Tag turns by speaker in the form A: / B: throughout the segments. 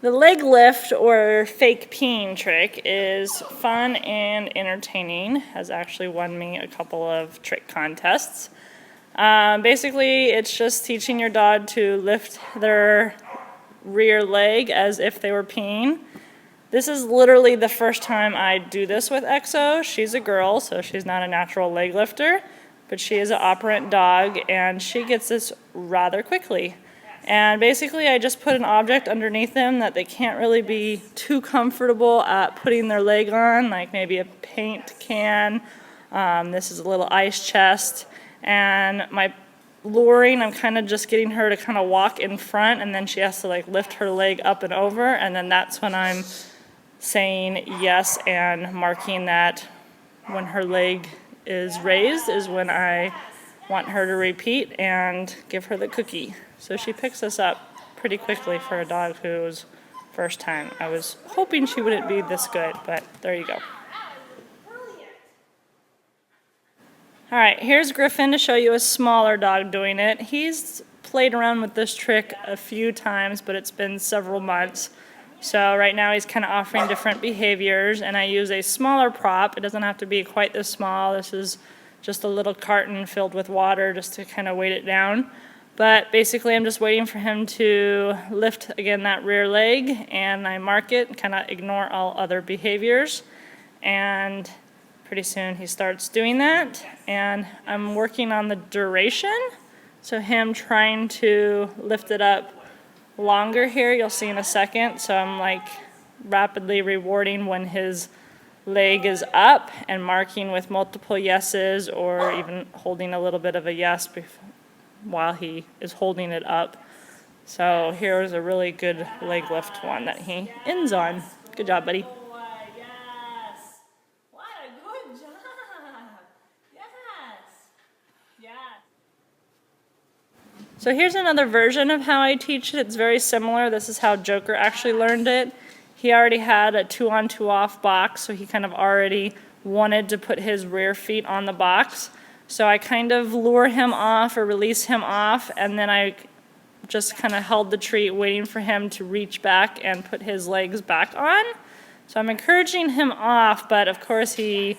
A: The leg lift or fake peeing trick is fun and entertaining. Has actually won me a couple of trick contests. Basically, it's just teaching your dog to lift their rear leg as if they were peeing. This is literally the first time I do this with Exo. She's a girl, so she's not a natural leg lifter, but she is an operant dog, and she gets this rather quickly. And basically, I just put an object underneath them that they can't really be too comfortable at putting their leg on, like maybe a paint can. This is a little ice chest. And my luring, I'm kind of just getting her to kind of walk in front, and then she has to like lift her leg up and over, and then that's when I'm saying yes and marking that when her leg is raised is when I want her to repeat and give her the cookie. So she picks this up pretty quickly for a dog who's first time. I was hoping she wouldn't be this good, but there you go. All right, here's Griffin to show you a smaller dog doing it. He's played around with this trick a few times, but it's been several months. So right now he's kind of offering different behaviors, and I use a smaller prop. It doesn't have to be quite this small. This is just a little carton filled with water just to kind of weight it down. But basically I'm just waiting for him to lift, again, that rear leg, and I mark it, kind of ignore all other behaviors. And pretty soon he starts doing that, and I'm working on the duration. So him trying to lift it up longer here, you'll see in a second. So I'm like rapidly rewarding when his leg is up and marking with multiple yeses, or even holding a little bit of a yes while he is holding it up. So here's a really good leg lift one that he ends on. Good job, buddy.
B: Yes. What a good job. Yes. Yes.
A: So here's another version of how I teach it. It's very similar. This is how Joker actually learned it. He already had a 2-on 2-off box, so he kind of already wanted to put his rear feet on the box. So I kind of lure him off or release him off, and then I just kind of held the treat waiting for him to reach back and put his legs back on. So I'm encouraging him off, but of course he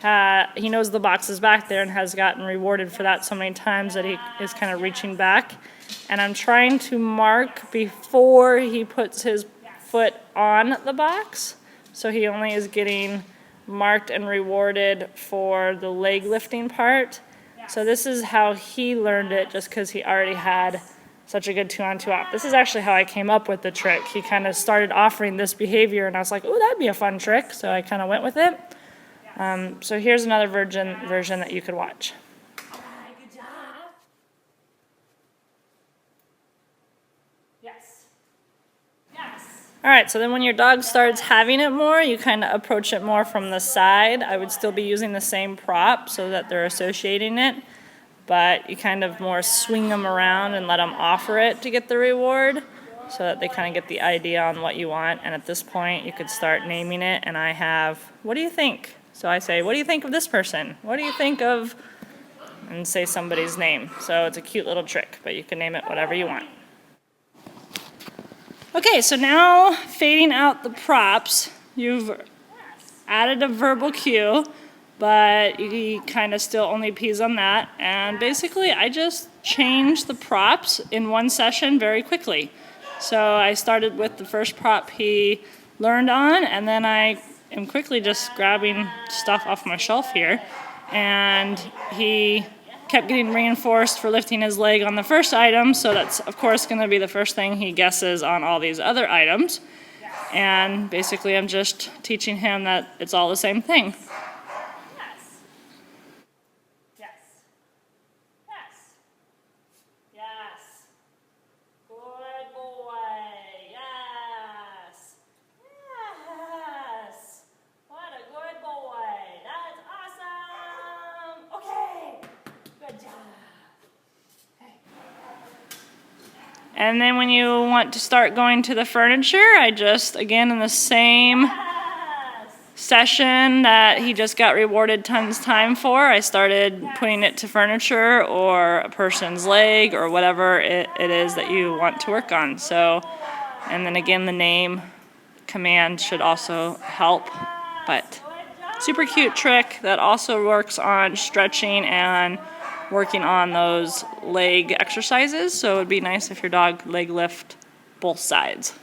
A: knows the box is back there and has gotten rewarded for that so many times that he is kind of reaching back. And I'm trying to mark before he puts his foot on the box, so he only is getting marked and rewarded for the leg lifting part. So this is how he learned it, just because he already had such a good 2-on 2-off. This is actually how I came up with the trick. He kind of started offering this behavior, and I was like, oh, that'd be a fun trick, so I kind of went with it. So here's another version that you could watch.
B: Good job. Yes. Yes.
A: All right, so then when your dog starts having it more, you kind of approach it more from the side. I would still be using the same prop so that they're associating it, but you kind of more swing them around and let them offer it to get the reward so that they kind of get the idea on what you want. And at this point, you could start naming it, and I have, what do you think? So I say, what do you think of this person? What do you think of, and say somebody's name. So it's a cute little trick, but you can name it whatever you want. Okay, so now fading out the props, you've added a verbal cue, but he kind of still only pees on that. And basically, I just changed the props in one session very quickly. So I started with the first prop he learned on, and then I am quickly just grabbing stuff off my shelf here. And he kept getting reinforced for lifting his leg on the first item, so that's of course going to be the first thing he guesses on all these other items. And basically I'm just teaching him that it's all the same thing.
B: Yes. Yes. Yes. Yes. Good boy. Yes. Yes. What a good boy. That's awesome. Okay. Good job.
A: And then when you want to start going to the furniture, I just, again, in the same
B: Yes.
A: session that he just got rewarded tons time for, I started putting it to furniture or a person's leg or whatever it is that you want to work on. So And then again, the name command should also help. But super cute trick that also works on stretching and working on those leg exercises. So it would be nice if your dog leg lift both sides.